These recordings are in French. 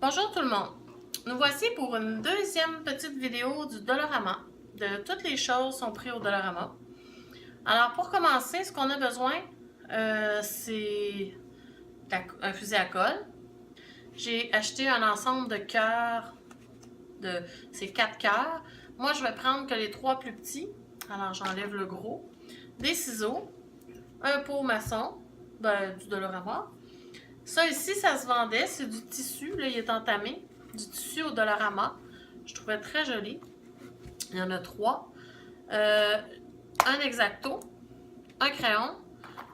Bonjour tout le monde. Nous voici pour une deuxième petite vidéo du Dollarama. De toutes les choses sont prises au Dollarama. Alors pour commencer, ce qu'on a besoin, c'est un fusil à colle. J'ai acheté un ensemble de cœurs, c'est 4 cœurs. Moi je vais prendre que les 3 plus petits, alors j'enlève le gros. Des ciseaux, un pot maçon, du Dollarama. Ça ici, ça se vendait, c'est du tissu, là il est entamé, du tissu au Dollarama. Je trouvais très joli. Il y en a 3. Un X-Acto, un crayon,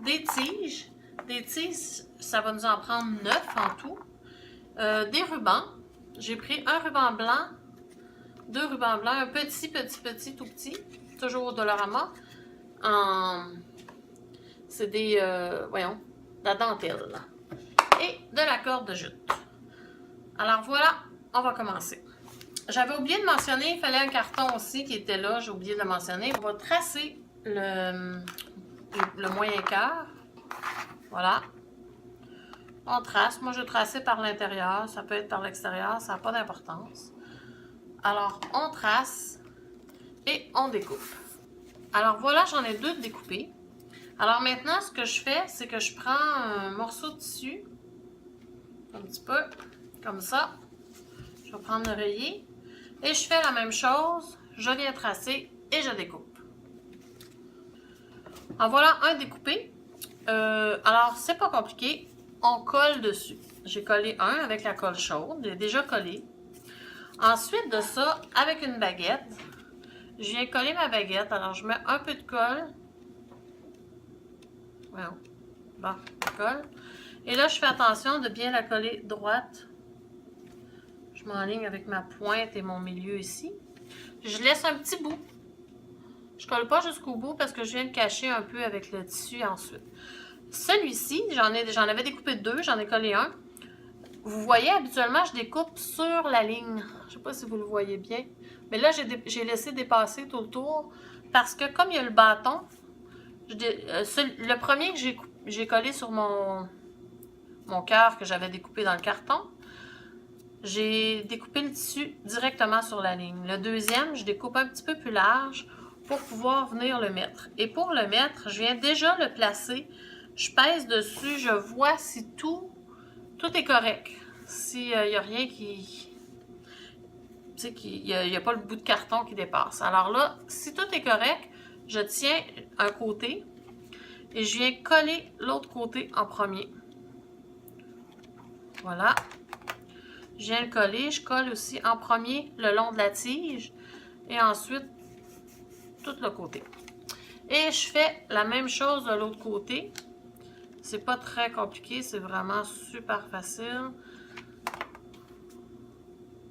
des tiges. Des tiges, ça va nous en prendre 9 en tout. Des rubans. J'ai pris un ruban blanc, 2 rubans blancs, un petit, tout petit, toujours au Dollarama. C'est des, voyons, de la dentelle. Et de la corde de jute. Alors voilà, on va commencer. J'avais oublié de mentionner, il fallait un carton aussi qui était là, j'ai oublié de le mentionner. On va tracer le moyen quart. Voilà. On trace. Moi, je traçais par l'intérieur, ça peut être par l'extérieur, ça n'a pas d'importance. Alors, on trace et on découpe. Alors voilà, j'en ai 2 de découpés. Alors maintenant, ce que je fais, c'est que je prends un morceau de tissu, un petit peu, comme ça. Je vais prendre l'oreiller et je fais la même chose. Je viens tracer et je découpe. En voilà un découpé. Alors, c'est pas compliqué. On colle dessus. J'ai collé un avec la colle chaude. J'ai déjà collé. Ensuite de ça, avec une baguette, je viens coller ma baguette. Alors, je mets un peu de colle. Voilà. Bon, colle. Et là, je fais attention de bien la coller droite. Je m'enligne avec ma pointe et mon milieu ici. Je laisse un petit bout. Je colle pas jusqu'au bout parce que je viens de cacher un peu avec le tissu ensuite. Celui-ci, j'en avais découpé 2, j'en ai collé un. Vous voyez, habituellement, je découpe sur la ligne. Je ne sais pas si vous le voyez bien. Mais là, j'ai laissé dépasser tout le tour parce que comme il y a le bâton, le premier que j'ai collé sur mon cœur que j'avais découpé dans le carton, j'ai découpé le tissu directement sur la ligne. Le deuxième, je découpe un petit peu plus large pour pouvoir venir le mettre. Et pour le mettre, je viens déjà le placer. Je pèse dessus, je vois si tout est correct. S'il n'y a rien qui... Tu sais, il n'y a pas le bout de carton qui dépasse. Alors là, si tout est correct, je tiens un côté et je viens coller l'autre côté en premier. Voilà. Je viens le coller. Je colle aussi en premier le long de la tige et ensuite tout le côté. Et je fais la même chose de l'autre côté. C'est pas très compliqué, c'est vraiment super facile.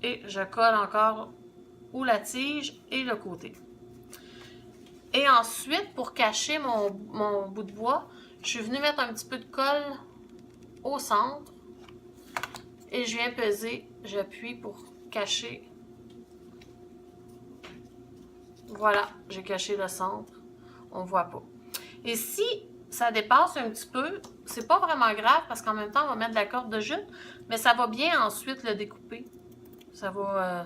Et je colle encore ou la tige et le côté. Et ensuite, pour cacher mon bout de bois, je suis venue mettre un petit peu de colle au centre. Et je viens peser, j'appuie pour cacher. Voilà, j'ai caché le centre. On voit pas. Et si ça dépasse un petit peu, c'est pas vraiment grave parce qu'en même temps, on va mettre de la corde de jute, mais ça va bien ensuite le découper. Ça va...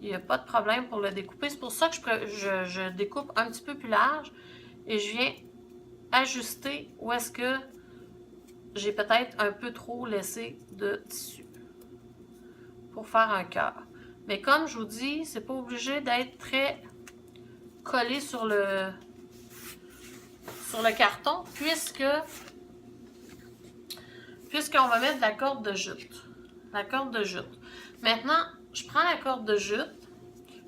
il n'y a pas de problème pour le découper. C'est pour ça que je découpe un petit peu plus large et je viens ajuster où est-ce que j'ai peut-être un peu trop laissé de tissu pour faire un cœur. Mais comme je vous dis, c'est pas obligé d'être très collé sur le carton puisqu'on va mettre de la corde de jute. La corde de jute. Maintenant, je prends la corde de jute.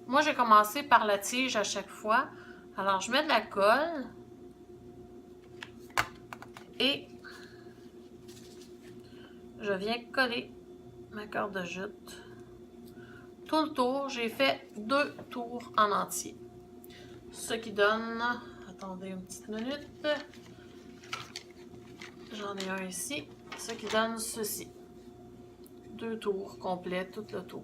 Moi, j'ai commencé par la tige à chaque fois. Alors, je mets de la colle. Et je viens coller ma corde de jute. Tout le tour, j'ai fait 2 tours en entier. Ce qui donne... Attendez une petite minute. J'en ai un ici. Ce qui donne ceci. 2 tours complets, tout le tour.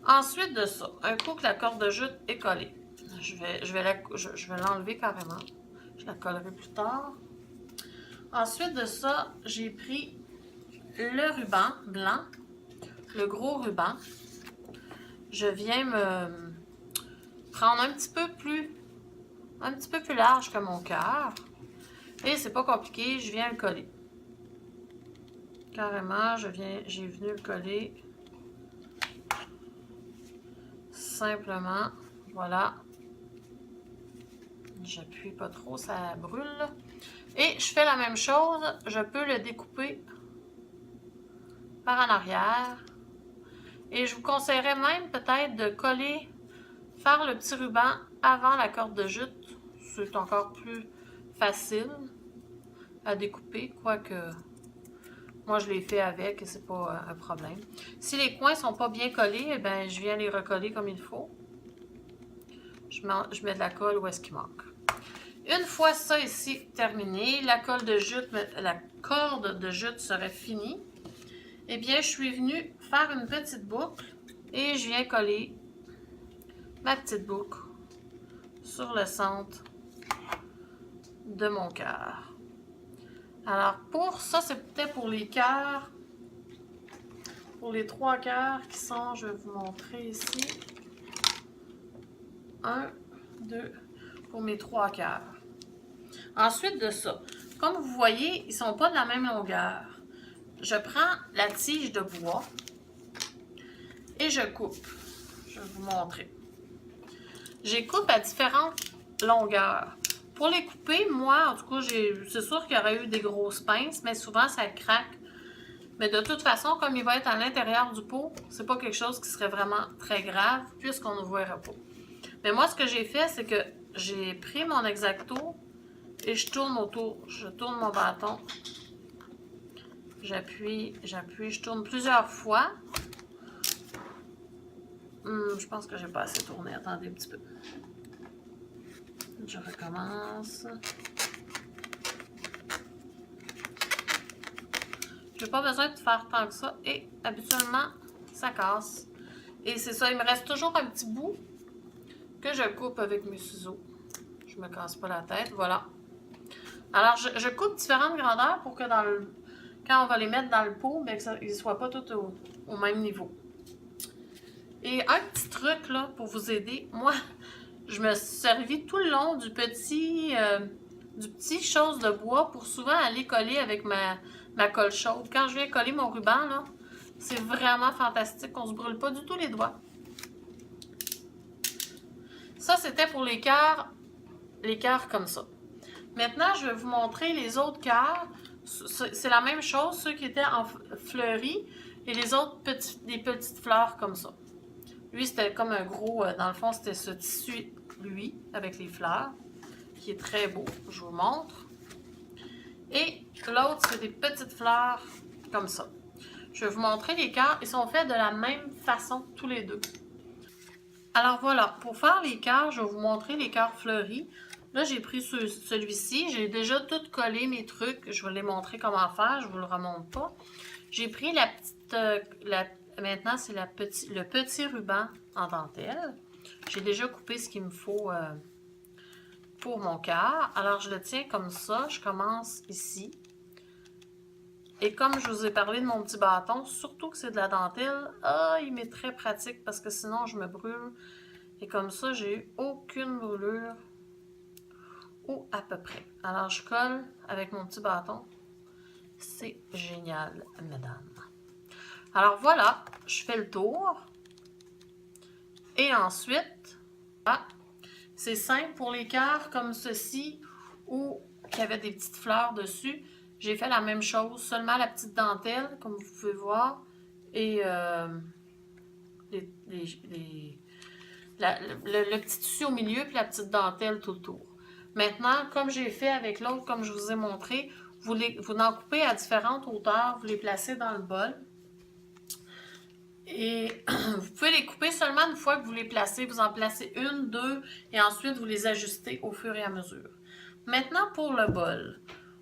Ensuite de ça, un coup que la corde de jute est collée, je vais l'enlever carrément. Je la collerai plus tard. Ensuite de ça, j'ai pris le ruban blanc le gros ruban, je viens me prendre un petit peu plus large que mon cœur. Et c'est pas compliqué, je viens le coller. Carrément, j'ai venu le coller. Simplement, voilà. J'appuie pas trop, ça brûle. Et je fais la même chose, je peux le découper par en arrière. Et je vous conseillerais même peut-être de coller, faire le petit ruban avant la corde de jute. C'est encore plus facile à découper, quoique moi je l'ai fait avec et c'est pas un problème. Si les coins sont pas bien collés, eh bien, je viens les recoller comme il faut. Je mets de la colle où est-ce qu'il manque. Une fois ça ici terminé, la corde de jute serait finie. Eh bien, je suis venue faire une petite boucle et je viens coller ma petite boucle sur le centre de mon cœur. Alors, pour ça, c'était pour les cœurs. Pour les 3 cœurs qui sont, je vais vous montrer ici. 1, 2, pour mes 3 cœurs. Ensuite de ça, comme vous voyez, ils ne sont pas de la même longueur. Je prends la tige de bois et je coupe. Je vais vous montrer. Je les coupe à différentes longueurs. Pour les couper, moi, en tout cas, c'est sûr qu'il y aurait eu des grosses pinces, mais souvent, ça craque. Mais de toute façon, comme il va être à l'intérieur du pot, c'est pas quelque chose qui serait vraiment très grave, puisqu'on ne verra pas. Mais moi, ce que j'ai fait, c'est que j'ai pris mon X-Acto et je tourne autour. Je tourne mon bâton. J'appuie, je tourne plusieurs fois. Je pense que j'ai pas assez tourné. Attendez un petit peu. Je recommence. J'ai pas besoin de faire tant que ça. Et habituellement, ça casse. Et c'est ça, il me reste toujours un petit bout que je coupe avec mes ciseaux. Je me casse pas la tête, voilà. Alors, je coupe différentes grandeurs pour que quand on va les mettre dans le pot, bien, qu'ils ne soient pas tous au même niveau. Et un petit truc là pour vous aider, moi, je me suis servi tout le long du petit chose de bois pour souvent aller coller avec ma colle chaude. Quand je viens coller mon ruban, là, c'est vraiment fantastique. On ne se brûle pas du tout les doigts. Ça, c'était pour les cœurs comme ça. Maintenant, je vais vous montrer les autres cœurs. C'est la même chose, ceux qui étaient en fleuris et les autres, des petites fleurs comme ça. Lui, c'était comme un gros, dans le fond, c'était ce tissu, lui, avec les fleurs, qui est très beau. Je vous montre. Et l'autre, c'est des petites fleurs comme ça. Je vais vous montrer les cœurs. Ils sont faits de la même façon, tous les deux. Alors voilà, pour faire les cœurs, je vais vous montrer les cœurs fleuris. Là, j'ai pris celui-ci. J'ai déjà tout collé mes trucs. Je vais les montrer comment faire. Je ne vous le remonte pas. J'ai pris la petite... maintenant, c'est le petit ruban en dentelle. J'ai déjà coupé ce qu'il me faut pour mon cœur. Alors, je le tiens comme ça. Je commence ici. Et comme je vous ai parlé de mon petit bâton, surtout que c'est de la dentelle, il m'est très pratique parce que sinon, je me brûle. Et comme ça, j'ai eu aucune brûlure. Ou à peu près. Alors, je colle avec mon petit bâton. C'est génial, mesdames. Alors, voilà. Je fais le tour. Et ensuite, c'est simple pour les cœurs comme ceci, où il y avait des petites fleurs dessus. J'ai fait la même chose, seulement la petite dentelle, comme vous pouvez voir. Et le petit tissu au milieu, puis la petite dentelle tout autour. Maintenant, comme j'ai fait avec l'autre, comme je vous ai montré, vous en coupez à différentes hauteurs, vous les placez dans le bol. Et vous pouvez les couper seulement une fois que vous les placez. Vous en placez une, deux, et ensuite vous les ajustez au fur et à mesure. Maintenant, pour le bol.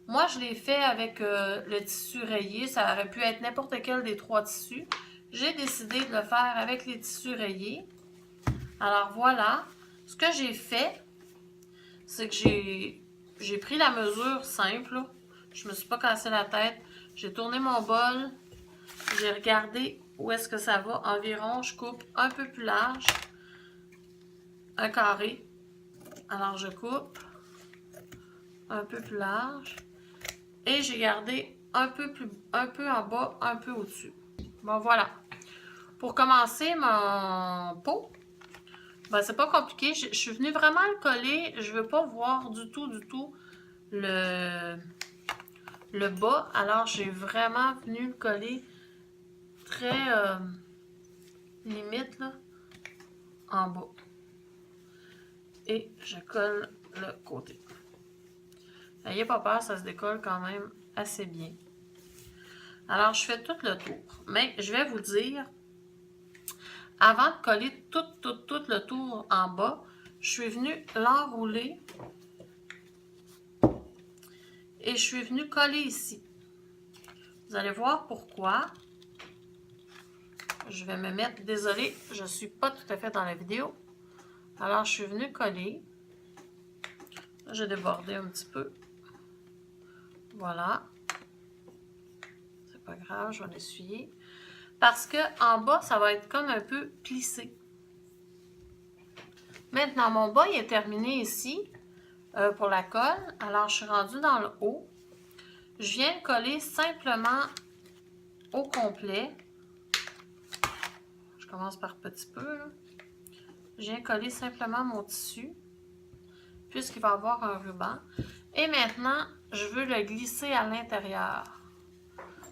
Moi, je l'ai fait avec le tissu rayé. Ça aurait pu être n'importe quel des 3 tissus. J'ai décidé de le faire avec les tissus rayés. Alors, voilà. Ce que j'ai fait, c'est que j'ai pris la mesure simple. Là. Je me suis pas cassé la tête. J'ai tourné mon bol. J'ai regardé où est-ce que ça va. Environ, je coupe un peu plus large. Un carré. Alors, je coupe un peu plus large. Et j'ai gardé un peu en bas, un peu au-dessus. Bon, voilà. Pour commencer mon pot, ben, c'est pas compliqué. Je suis venue vraiment le coller. Je veux pas voir du tout le bas. Alors, j'ai vraiment venu le coller très limite là, en bas. Et je colle le côté. N'ayez pas peur, ça se décolle quand même assez bien. Alors, je fais tout le tour. Mais je vais vous dire, avant de coller tout le tour en bas, je suis venue l'enrouler et je suis venue coller ici. Vous allez voir pourquoi. Je vais me mettre, désolée, je ne suis pas tout à fait dans la vidéo. Alors, je suis venue coller. J'ai débordé un petit peu. Voilà. C'est pas grave, je vais l'essuyer. Parce que en bas, ça va être comme un peu plissé. Maintenant, mon bas il est terminé ici pour la colle. Alors, je suis rendue dans le haut. Je viens coller simplement au complet. Je commence par petit peu. Là. Je viens coller simplement mon tissu, puisqu'il va y avoir un ruban. Et maintenant, je veux le glisser à l'intérieur.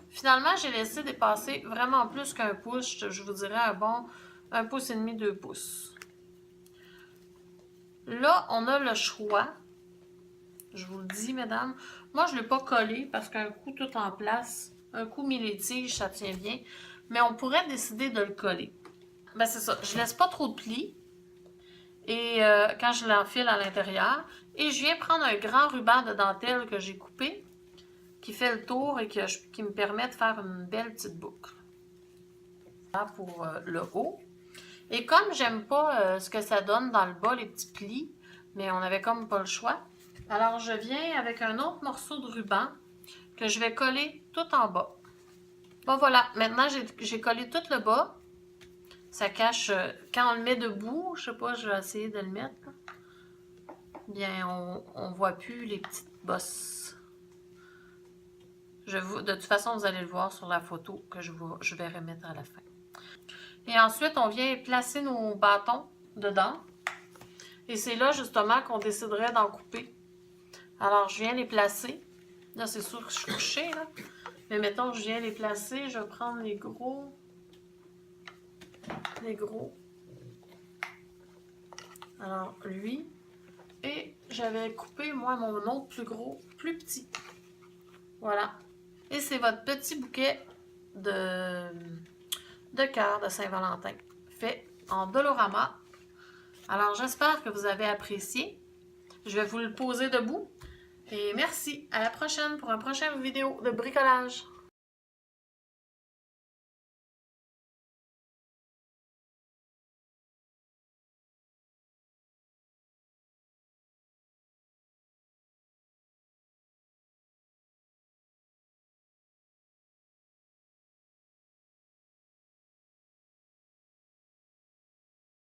Finalement, j'ai laissé dépasser vraiment plus qu'un pouce. Je vous dirais un bon 1,5 pouce, 2 pouces. Là, on a le choix. Je vous le dis, mesdames. Moi, je ne l'ai pas collé parce qu'un coup tout en place, un coup mis les tiges, ça tient bien. Mais on pourrait décider de le coller. Ben, c'est ça. Je laisse pas trop de plis. Et quand je l'enfile à l'intérieur. Et je viens prendre un grand ruban de dentelle que j'ai coupé, qui fait le tour et qui me permet de faire une belle petite boucle. Là pour le haut. Et comme j'aime pas ce que ça donne dans le bas, les petits plis, mais on avait comme pas le choix, alors je viens avec un autre morceau de ruban que je vais coller tout en bas. Bon voilà, maintenant j'ai collé tout le bas. Ça cache, quand on le met debout, je sais pas, je vais essayer de le mettre. Là. Bien, on voit plus les petites bosses. De toute façon, vous allez le voir sur la photo que je vais remettre à la fin. Et ensuite, on vient placer nos bâtons dedans. Et c'est là, justement, qu'on déciderait d'en couper. Alors, je viens les placer. Là, c'est sûr que je suis couchée, là. Mais mettons, je viens les placer. Je vais prendre les gros. Les gros. Alors, lui. Et j'avais coupé, moi, mon autre plus gros, plus petit. Voilà. Et c'est votre petit bouquet de cœur de Saint-Valentin, fait en Dolorama. Alors, j'espère que vous avez apprécié. Je vais vous le poser debout. Et merci. À la prochaine pour une prochaine vidéo de bricolage.